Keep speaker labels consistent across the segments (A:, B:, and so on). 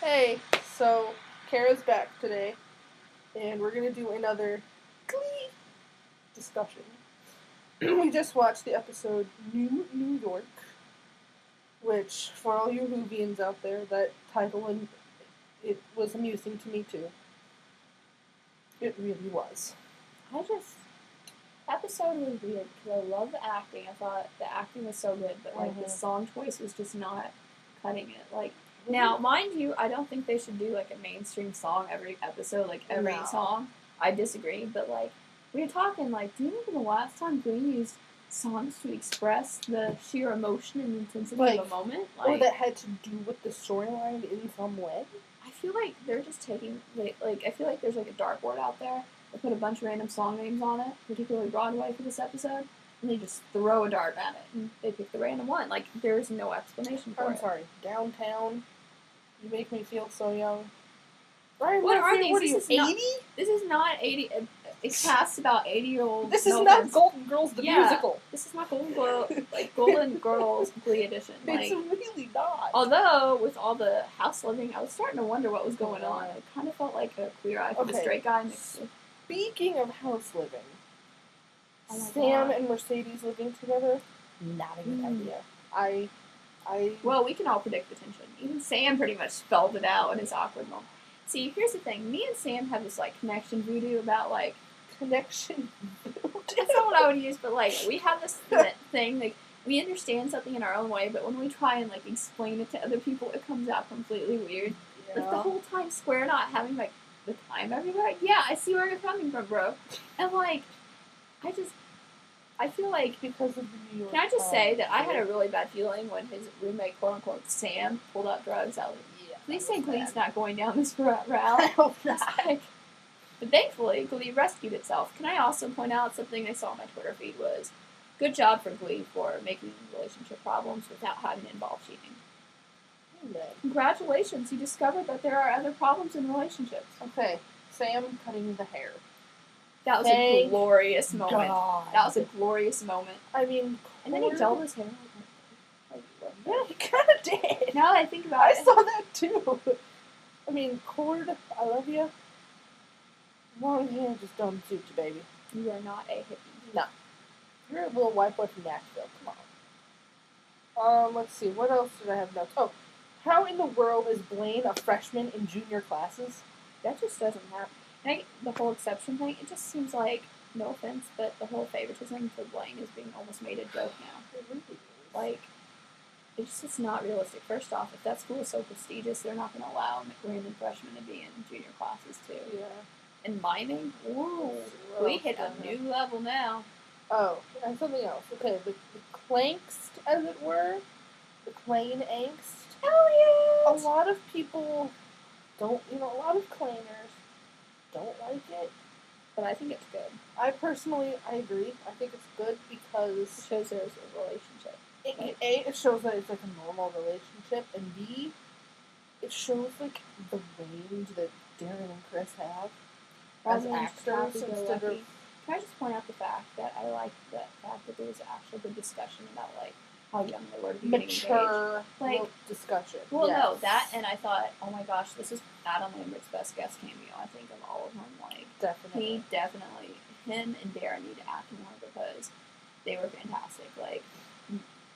A: Hey, so Kara's back today, and we're gonna do another Glee discussion. We just watched the episode New York, which, for all you Whovians out there, that title and it was amusing to me too. It really was.
B: Episode was weird because I love the acting. I thought the acting was so good, but the song choice was just not cutting it. Now, mind you, I don't think they should do a mainstream song every episode, every song. I disagree, but we were talking do you remember the last time Glee used songs to express the sheer emotion and intensity of a moment?
A: Or that had to do with the storyline in some way?
B: I feel like they're just taking I feel like there's a dartboard out there. They put a bunch of random song names on it, particularly Broadway for this episode, and they just throw a dart at it, and they pick the random one. There's no explanation for it.
A: I'm sorry. Downtown, you make me feel so young. Ryan
B: What
A: Murphy,
B: are these?
A: What are you, 80?
B: This is not 80. It's cast about 80-year-olds.
A: This is not Golden Girls the musical.
B: This is not Golden Girls Glee edition.
A: It's really not.
B: Although, with all the house living, I was starting to wonder what was going on. It kind of felt like a Queer Eye for the Straight Guy mixed with...
A: Speaking of house living, Sam and Mercedes living together, not a good idea.
B: Well, we can all predict the tension. Even Sam pretty much spelled it out in his awkward moment. See, here's the thing. Me and Sam have this, connection voodoo about,
A: Connection voodoo?
B: That's not what I would use, but, we have this thing, we understand something in our own way, but when we try and, explain it to other people, it comes out completely weird.
A: Yeah.
B: The whole time Square not having, the time everywhere. Yeah, I see where you're coming from, bro. And, I feel like...
A: Because of the New York
B: Can I just say that I had a really bad feeling when his roommate, quote-unquote, Sam, pulled out drugs. I was like, please say Glee's not going down this route.
A: I hope not.
B: But thankfully, Glee rescued itself. Can I also point out something I saw on my Twitter feed was, good job for Glee for making relationship problems without having to involve cheating. Congratulations, you discovered that there are other problems in relationships.
A: Okay, Sam cutting the hair.
B: That was a glorious moment.
A: God.
B: That was a glorious moment.
A: I mean,
B: and then he gelled his hair.
A: Yeah, he kind of did.
B: Now that I think about it.
A: I saw that too. I mean, Cord, I love you. Long hair just don't suit you, baby.
B: You are not a hippie.
A: No. You're a little white boy from Nashville. Come on. Let's see. What else did I have notes? Oh, how in the world is Blaine a freshman in junior classes?
B: That just doesn't happen. And the whole exception thing, it just seems like, no offense, but the whole favoritism for Blaine is being almost made a joke now.
A: It really is.
B: It's just not realistic. First off, if that school is so prestigious, they're not going to allow random freshmen to be in junior classes, too.
A: Yeah.
B: And miming? Whoa. We hit a new level now.
A: Oh, and something else. Okay, the clangst, as it were. The Klain angst.
B: Elliot!
A: A lot of people don't, a lot of Klainers don't like it.
B: But I think it's good.
A: I agree. I think it's good because...
B: It shows there's a relationship.
A: It shows that it's a normal relationship, and B, it shows the range that Darren and Chris have as actors instead of...
B: Can I just point out the fact that I like the fact that there was actual good discussion about how young they were to be
A: mature discussion.
B: Well, no, that, and I thought, oh my gosh, this is Adam Lambert's best guest cameo, I think, of all of them.
A: Definitely.
B: Him and Darren need to act more because they were fantastic.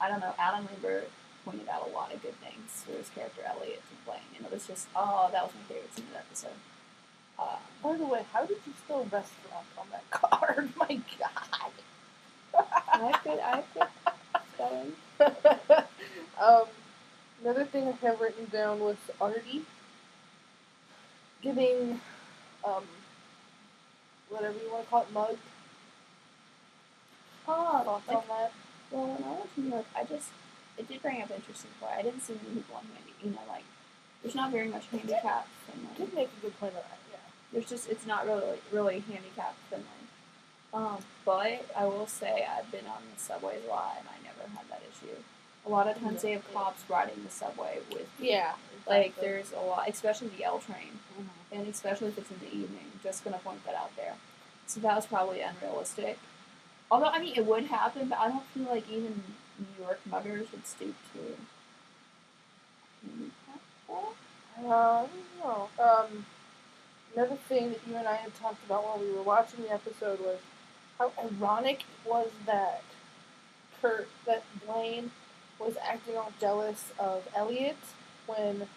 B: I don't know, Adam Lambert pointed out a lot of good things for his character Elliot and playing, and it was just, that was my favorite scene of the episode.
A: By the way, how did you spell restaurant on that card? My God.
B: I have good spelling.
A: Another thing I have written down was Artie getting, whatever you want to call it, mugged. Thoughts on that?
B: Well, when I went to New York, it did bring up interesting point. I didn't see many people on handy, there's not very much handicap friendly.
A: You did make a good point of that, yeah.
B: It's not really handicap friendly. But I will say I've been on the subways a lot and I never had that issue. A lot of times they have cops riding the subway with you.
A: Yeah.
B: There's a lot, especially the L train, and especially if it's in the evening. Just gonna point that out there. So that was probably unrealistic. Although, it would happen, but I don't feel like even New York muggers would stoop to handicap that.
A: I don't know. Another thing that you and I had talked about while we were watching the episode was how ironic it was that Blaine was acting all jealous of Elliot when,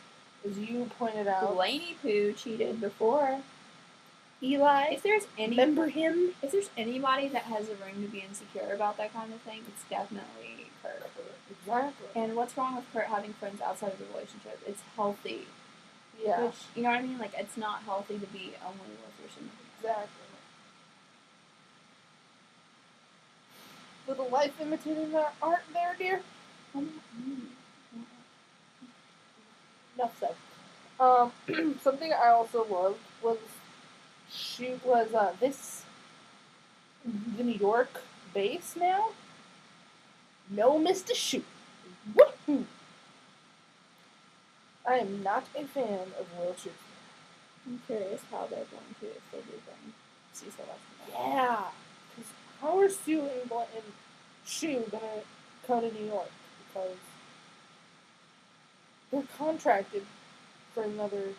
A: as you pointed out,
B: Blaney Pooh cheated before.
A: Eli.
B: If there's
A: Remember him?
B: If there's anybody that has a room to be insecure about that kind of thing, it's definitely Kurt.
A: Exactly.
B: And what's wrong with Kurt having friends outside of the relationship? It's healthy.
A: Yeah.
B: Which, you know what I mean? Like, it's not healthy to be only with your significant other.
A: Exactly. Little life imitating that art there, dear. Enough said. Something I also loved was the New York base now. No Mr. Shoot. Woohoo! I am not a fan of Will Shoot.
B: I'm curious how they're going to, if they do bring Cecil back.
A: Yeah. Because how are Sue and Shu going to come to New York? Because they're contracted for another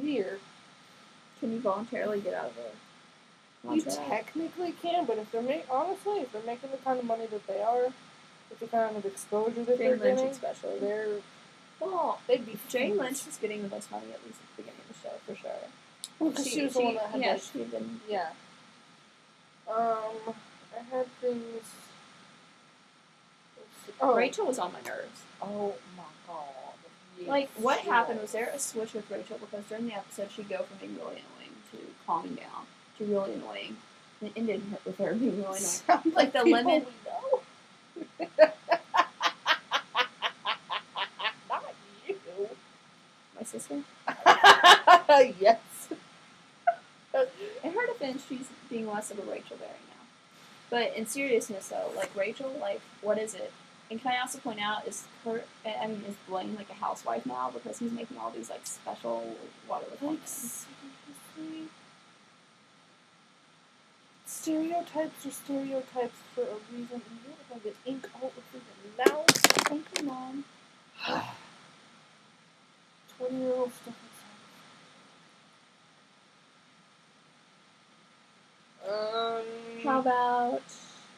A: year.
B: Can you voluntarily get out of the contract?
A: You technically can, but if they're making the kind of money that they are, with the kind of exposure that they're
B: Lynch
A: getting,
B: especially.
A: they'd be
B: Jane Lynch was getting the most money, at least at the beginning of the show, for sure.
A: Well, because she was the one that had
B: she'd been...
A: Yeah. I had things...
B: Oh. Rachel was on my nerves.
A: Oh my god. Yes,
B: like, what happened? Was there a switch with Rachel? Because during the episode, she'd go from being really annoying to calming down to really annoying. And it ended with her being really annoying.
A: Sounds
B: like the lemon...
A: we know. Not you.
B: My sister?
A: Yes.
B: In her defense, she's being less of a Rachel Berry now. But in seriousness, though, like, Rachel, like, what is it? And can I also point out, is Blaine, like, a housewife now? Because he's making all these, like, special waterless things.
A: Stereotypes are stereotypes for a reason. And you don't have the ink all over your mouth.
B: Thank you, Mom.
A: 20-year-old stuff.
B: How about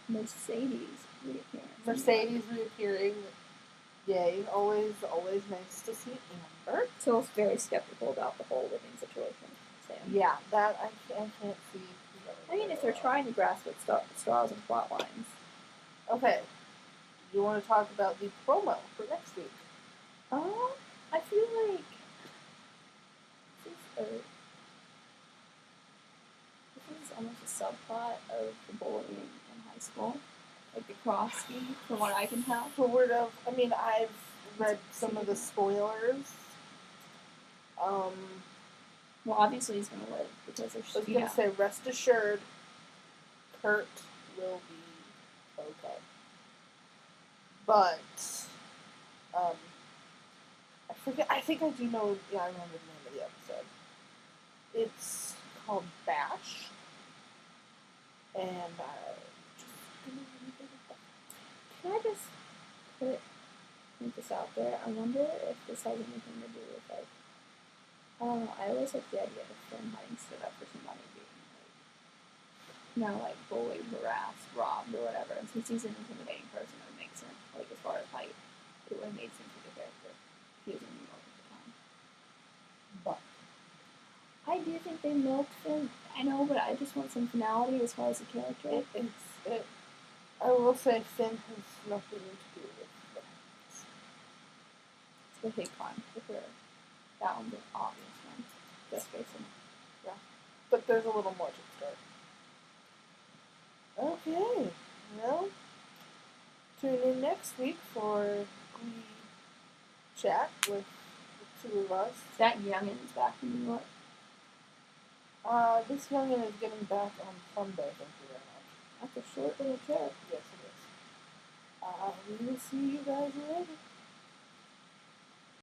B: Mercedes reappearing?
A: Mercedes reappearing. Yay. Always nice to see Amber.
B: Phil's very skeptical about the whole living situation. Sam.
A: Yeah, that I can't see.
B: I mean, if they're trying to grasp at straws and plot lines.
A: Okay. You want to talk about the promo for next week?
B: I feel like this is almost a subplot of the bullying in high school. Like the cross-ski, from what I can tell.
A: Sort of. I mean, I've read some of the spoilers.
B: Well, obviously he's going to live because there's...
A: I was going to say, rest assured, Kurt will be okay. But, I forget, I think I do know, yeah, I remember the name of the episode. It's called Bash. And,
B: can I just put this out there? I wonder if this has anything to do with, like, I don't know, I always like the idea of Finn having stood up for somebody being, like, bullied, harassed, robbed, or whatever. And since he's an intimidating person, it would make sense, like, as far as height, it would have made sense with the character. He was in New York at the time. But I do think they milked Finn. I know, but I just want some finality as far as the character.
A: I will say Finn has nothing to do with that.
B: It's a hate crime, for sure. That one's an obvious one. Just facing.
A: Yeah. But there's a little more to the story. Okay. Well, tune in next week for Glee chat with the two of us.
B: That youngin is back in New York.
A: This youngin is getting back on Sunday, thank you very much.
B: That's a short little trip.
A: Yes, it is. We will see you guys later.